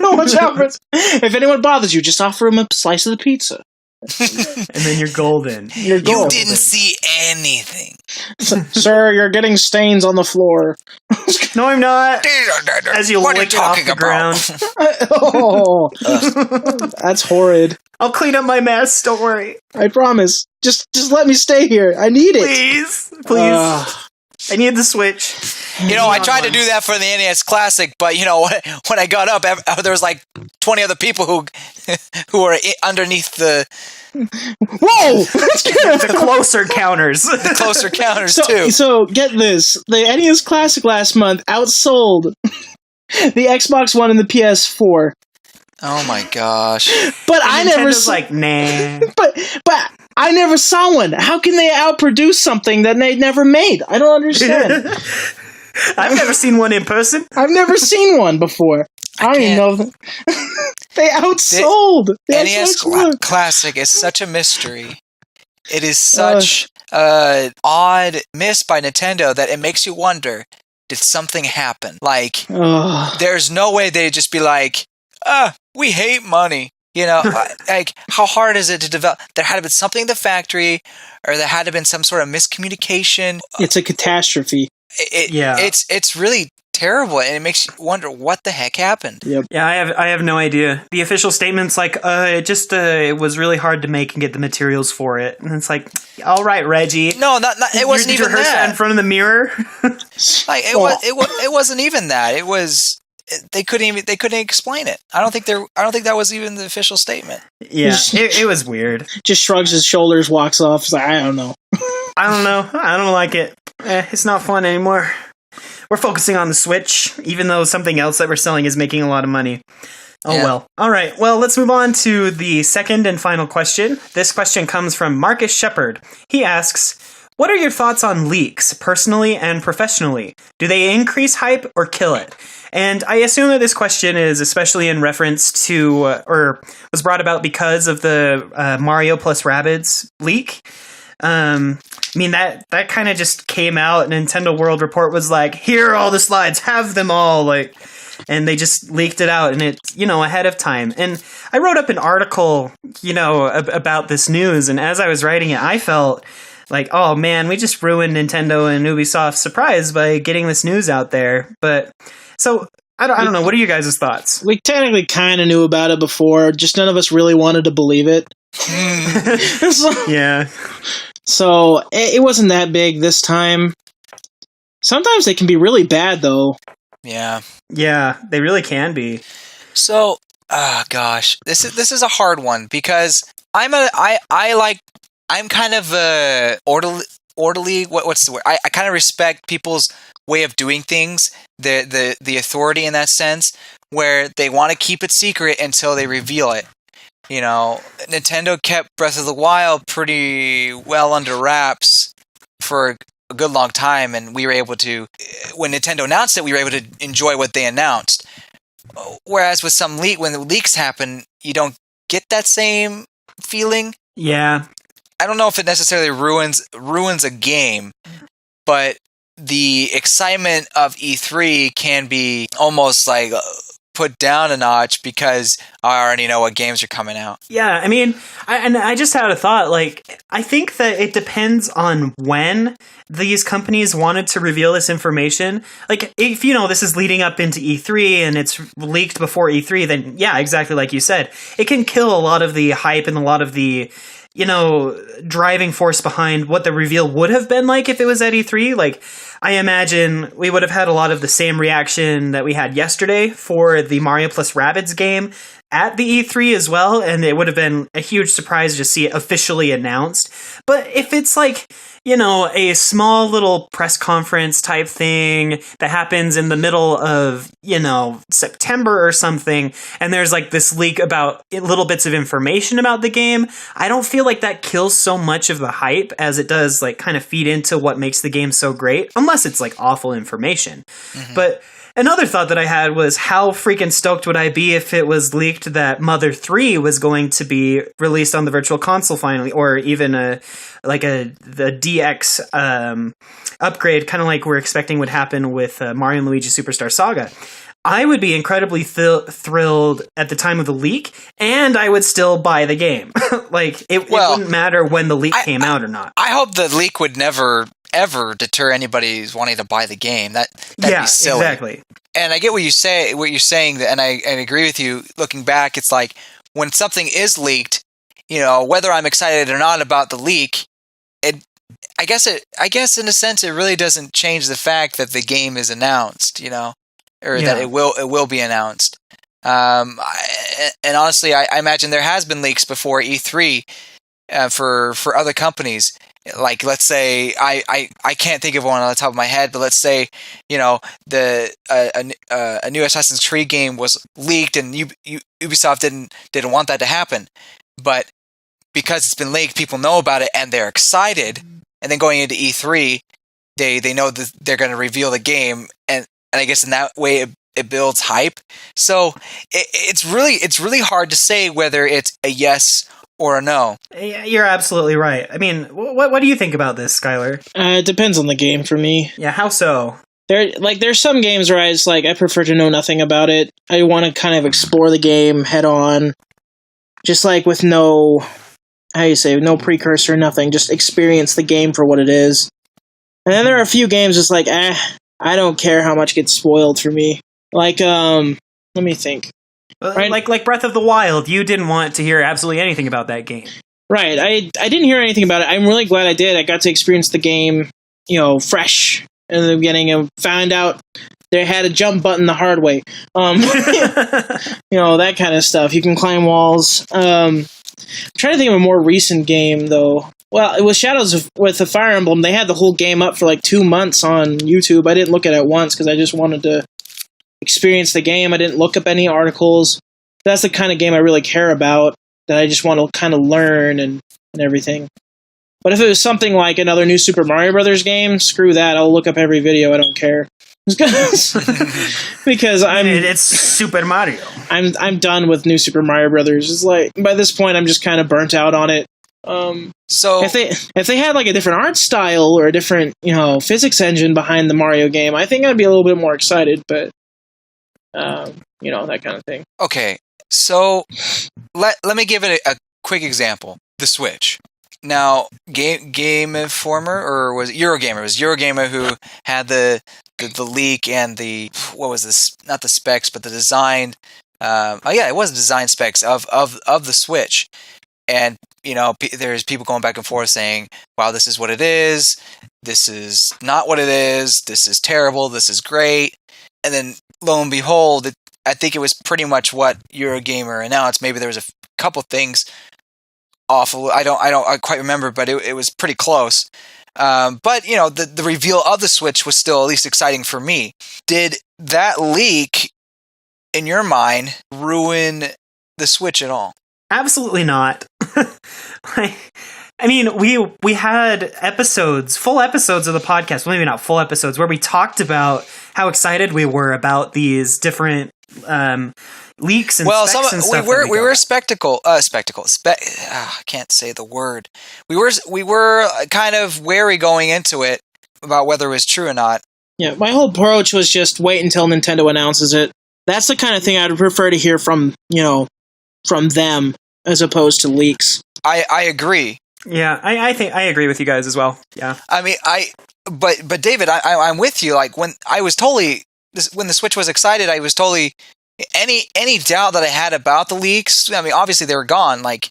Watch out for. If anyone bothers you, just offer him a slice of the pizza. And then you're golden. You didn't see anything. Sir, you're getting stains on the floor. No, I'm not. As you lick off the ground. That's horrid. I'll clean up my mess. Don't worry. I promise. Just let me stay here. I need it. Please. I need the Switch. I tried to do that for the NES Classic, but when I got up, there was like 20 other people who were underneath the. Whoa! The closer counters. The closer counters too. So get this: the NES Classic last month outsold the Xbox One and the PS4. Oh my gosh! But I never like nah. But I never saw one. How can they outproduce something that they never made? I don't understand. I've never seen one in person. I've never seen one before. I don't even know them. They outsold. The NES Classic is such a mystery. It is such an odd miss by Nintendo that it makes you wonder, did something happen? Like, there's no way they'd just be like, we hate money. Like, how hard is it to develop? There had to be something in the factory, or there had to have been some sort of miscommunication. It's a catastrophe. It's really terrible, and it makes you wonder what the heck happened. Yep. Yeah, I have no idea. The official statement's like, it was really hard to make and get the materials for it, and it's like, all right, Reggie. No, not it wasn't even that. In front of the mirror. Like it wasn't even that. It was. They couldn't explain it. I don't think that was even the official statement. Yeah, it was weird. Just shrugs his shoulders, walks off. He's like, I don't know. I don't know. I don't like it. It's not fun anymore. We're focusing on the Switch, even though something else that we're selling is making a lot of money. Well. All right. Well, let's move on to the second and final question. This question comes from Marcus Shepard. He asks, what are your thoughts on leaks, personally and professionally? Do they increase hype or kill it? And I assume that this question is especially in reference to, or was brought about because of the Mario plus Rabbids leak. I mean, that kind of just came out. Nintendo World Report was like, here are all the slides, have them all, and they just leaked it out, and it, ahead of time. And I wrote up an article, about this news, and as I was writing it, I felt like, oh man, we just ruined Nintendo and Ubisoft's surprise by getting this news out there. But so I don't know. What are you guys' thoughts? We technically kind of knew about it before, just none of us really wanted to believe it. Yeah. So it wasn't that big this time. Sometimes they can be really bad, though. Yeah. Yeah, they really can be. So, gosh, this is a hard one because I like I'm kind of orderly. What's the word? I kind of respect people's way of doing things, the authority in that sense, where they want to keep it secret until they reveal it. You know, Nintendo kept Breath of the Wild pretty well under wraps for a good long time, and we were able to, when Nintendo announced it, we were able to enjoy what they announced. Whereas with some when the leaks happen, you don't get that same feeling. Yeah. I don't know if it necessarily ruins a game, but the excitement of E3 can be almost like put down a notch because I already know what games are coming out. Yeah, I mean, I just had a thought, like, I think that it depends on when these companies wanted to reveal this information. Like, if, you know, this is leading up into E3 and it's leaked before E3, then yeah, exactly like you said, it can kill a lot of the hype and a lot of the, you know, driving force behind what the reveal would have been like if it was at E3. Like, I imagine we would have had a lot of the same reaction that we had yesterday for the Mario plus Rabbids game at the E3 as well, and it would have been a huge surprise to see it officially announced. But if it's like, you know, a small little press conference type thing that happens in the middle of, you know, September or something, and there's like this leak about little bits of information about the game, I don't feel like that kills so much of the hype as it does like kind of feed into what makes the game so great, unless it's like awful information. Mm-hmm. But another thought that I had was, how freaking stoked would I be if it was leaked that Mother 3 was going to be released on the Virtual Console finally, or even the DX upgrade, kind of like we're expecting would happen with Mario and Luigi Superstar Saga. I would be incredibly thrilled at the time of the leak, and I would still buy the game. Like, it wouldn't matter when the leak came out or not. I hope the leak would never, ever deter anybody who's wanting to buy the game. That'd be silly. Exactly. And I get what you're saying, and I agree with you. Looking back, it's like, when something is leaked, you know, whether I'm excited or not about the leak, I guess in a sense, it really doesn't change the fact that the game is announced, you know, or that it will be announced. And honestly, I imagine there has been leaks before E3 for other companies. Like, let's say, I can't think of one on the top of my head, but let's say, you know, a new Assassin's Creed game was leaked, and Ubisoft didn't want that to happen, but because it's been leaked, people know about it and they're excited, and then going into E3, they know that they're going to reveal the game, and I guess in that way it builds hype. So it's really hard to say whether it's a yes or a no. You're absolutely right. I mean, what do you think about this, Skylar? It depends on the game for me. Yeah, how so? There's some games where I prefer to know nothing about it. I want to kind of explore the game head on, just like with no precursor, nothing. Just experience the game for what it is. And then there are a few games just like, I don't care how much gets spoiled for me. Like, let me think. Right. Like Breath of the Wild, you didn't want to hear absolutely anything about that game. Right. I didn't hear anything about it. I'm really glad I did. I got to experience the game, you know, fresh in the beginning, and found out they had a jump button the hard way. You know, that kind of stuff. You can climb walls. I'm trying to think of a more recent game, though. Well, it was with the Fire Emblem. They had the whole game up for like 2 months on YouTube. I didn't look at it once because I just wanted to experience the game. I didn't look up any articles. That's the kind of game I really care about, that I just want to kind of learn and everything. But if it was something like another new Super Mario Brothers game, screw that. I'll look up every video. I don't care. Because it's Super Mario. I'm done with new Super Mario Brothers. It's like, by this point, I'm just kind of burnt out on it. So if they had like a different art style or a different, you know, physics engine behind the Mario game, I think I'd be a little bit more excited. But you know, that kind of thing. Okay, so let me give it a quick example. The Switch. Now, Game Informer, or was it Eurogamer? It was Eurogamer who had the leak and what was this? Not the specs, but the design. It was design specs of the Switch. And, you know, there's people going back and forth saying, wow, this is what it is. This is not what it is. This is terrible. This is great. And then, lo and behold, I think it was pretty much what Eurogamer announced. Maybe there was a couple things awful. I don't quite remember, but it was pretty close. But you know, the reveal of the Switch was still at least exciting for me. Did that leak, in your mind, ruin the Switch at all? Absolutely not. I mean, we had full episodes of the podcast, well, maybe not full episodes, where we talked about how excited we were about these different leaks and specs and stuff. We were I can't say the word. We were kind of wary going into it about whether it was true or not. Yeah, my whole approach was just wait until Nintendo announces it. That's the kind of thing I'd prefer to hear from them as opposed to leaks. I agree. Yeah, I think I agree with you guys as well. Yeah. I mean, but David, I'm with you. Like when the Switch was excited, I was totally any doubt that I had about the leaks. I mean, obviously they were gone. Like,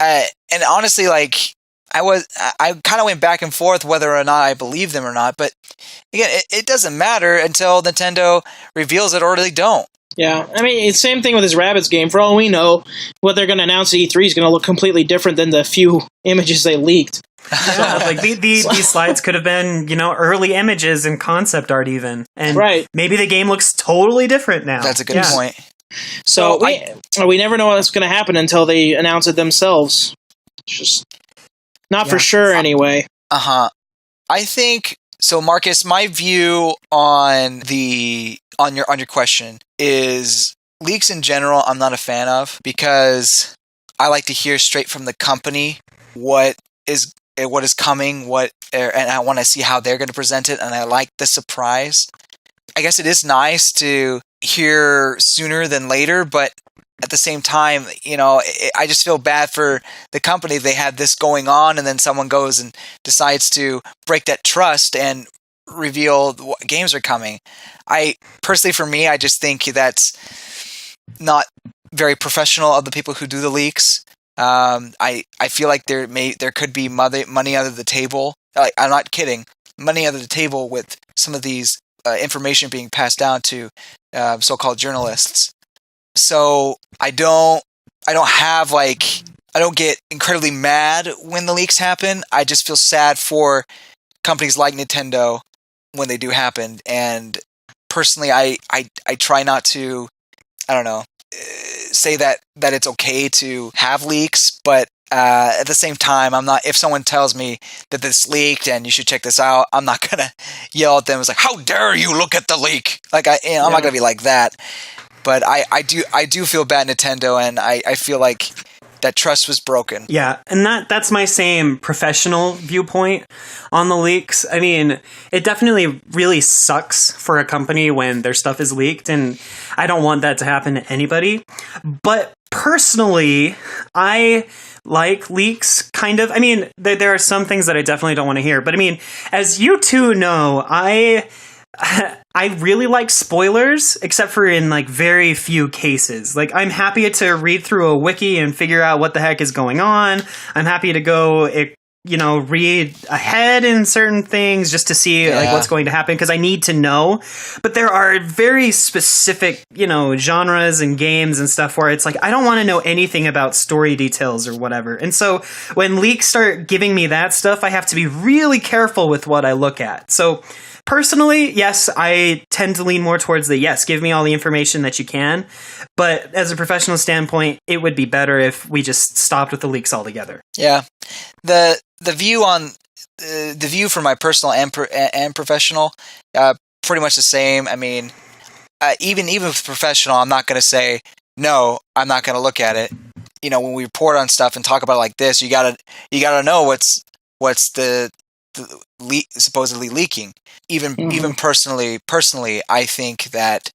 and honestly, like I kind of went back and forth whether or not I believe them or not. But again, it doesn't matter until Nintendo reveals it or they don't. Yeah, I mean, it's the same thing with this Rabbids game. For all we know, what they're going to announce at E3 is going to look completely different than the few images they leaked. Yeah, like these slides could have been, early images and concept art even. And maybe the game looks totally different now. That's a good point. So we never know what's going to happen until they announce it themselves. It's just not for sure anyway. Uh-huh. I think so, Marcus, my view on your question is leaks in general I'm not a fan of, because I like to hear straight from the company what is coming, and I want to see how they're going to present it, and I like the surprise. I guess it is nice to hear sooner than later, but at the same time, I just feel bad for the company. They had this going on, and then someone goes and decides to break that trust and reveal what games are coming. For me, I just think that's not very professional of the people who do the leaks. I feel like there could be money under the table. Like, I'm not kidding. Money under the table with some of these information being passed down to so-called journalists. So I don't get incredibly mad when the leaks happen. I just feel sad for companies like Nintendo when they do happen. And personally, I try not to, say that it's okay to have leaks, but at the same time, I'm not. If someone tells me that this leaked and you should check this out, I'm not gonna yell at them. It's like, how dare you look at the leak? Like I'm not gonna be like that. But I do feel bad, Nintendo, and I feel like that trust was broken. Yeah, and that's my same professional viewpoint on the leaks. I mean, it definitely really sucks for a company when their stuff is leaked, and I don't want that to happen to anybody. But personally, I like leaks, kind of. I mean, there are some things that I definitely don't want to hear. But I mean, as you two know, I really like spoilers, except for in like very few cases. Like, I'm happy to read through a wiki and figure out what the heck is going on. I'm happy to go, read ahead in certain things just to see like what's going to happen, because I need to know. But there are very specific, genres and games and stuff where it's like, I don't want to know anything about story details or whatever. And so when leaks start giving me that stuff, I have to be really careful with what I look at. So personally, yes, I tend to lean more towards give me all the information that you can. But as a professional standpoint, it would be better if we just stopped with the leaks altogether. Yeah. The view from my personal and professional, pretty much the same. I mean, even with professional, I'm not going to say, no, I'm not going to look at it. When we report on stuff and talk about it like this, you gotta know what's the supposedly leaking. Even personally, I think that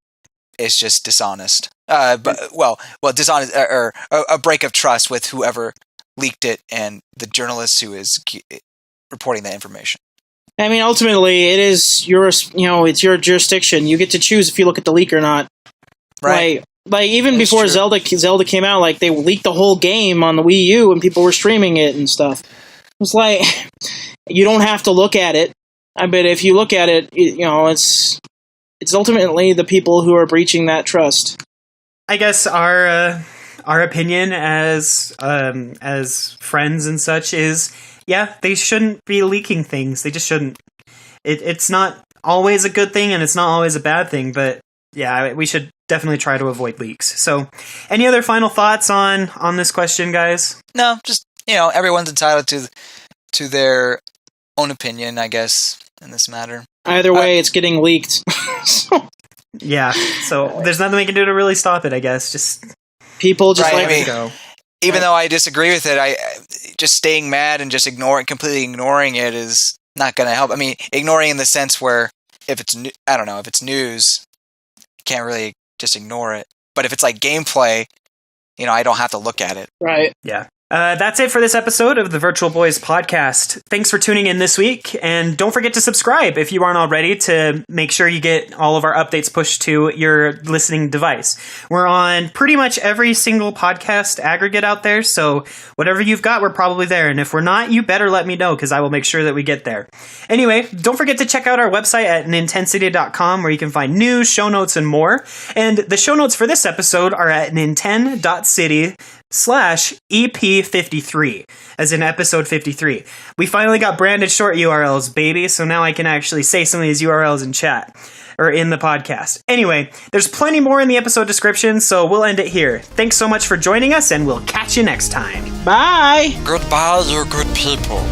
it's just dishonest. Dishonest or a break of trust with whoever leaked it and the journalist who is reporting that information. I mean, ultimately, it is it's your jurisdiction. You get to choose if you look at the leak or not. Right. Like even before Zelda came out, like they leaked the whole game on the Wii U and people were streaming it and stuff. It's like, you don't have to look at it. But if you look at it, it's ultimately the people who are breaching that trust. I guess our our opinion as friends and such is, yeah, they shouldn't be leaking things. They just shouldn't. It's not always a good thing, and it's not always a bad thing, but yeah, we should definitely try to avoid leaks. So, any other final thoughts on this question, guys? No, just, everyone's entitled to their own opinion, I guess, in this matter. Either way, it's getting leaked. Yeah, so there's nothing we can do to really stop it, I guess. Just people just go. Even though I disagree with it, I just staying mad and just completely ignoring it is not going to help. I mean, ignoring in the sense where if it's news, you can't really just ignore it. But if it's like gameplay, I don't have to look at it. Right. Yeah. That's it for this episode of the Virtual Boys podcast. Thanks for tuning in this week, and don't forget to subscribe if you aren't already to make sure you get all of our updates pushed to your listening device. We're on pretty much every single podcast aggregate out there, so whatever you've got, we're probably there, and if we're not, you better let me know, because I will make sure that we get there. Anyway, don't forget to check out our website at nintensity.com, where you can find news, show notes, and more, and the show notes for this episode are at ninten.city/EP53, as in episode 53. We finally got branded short URLs, baby, so now I can actually say some of these URLs in chat, or in the podcast. Anyway, there's plenty more in the episode description, so we'll end it here. Thanks so much for joining us, and we'll catch you next time. Bye! Goodbye, you good people.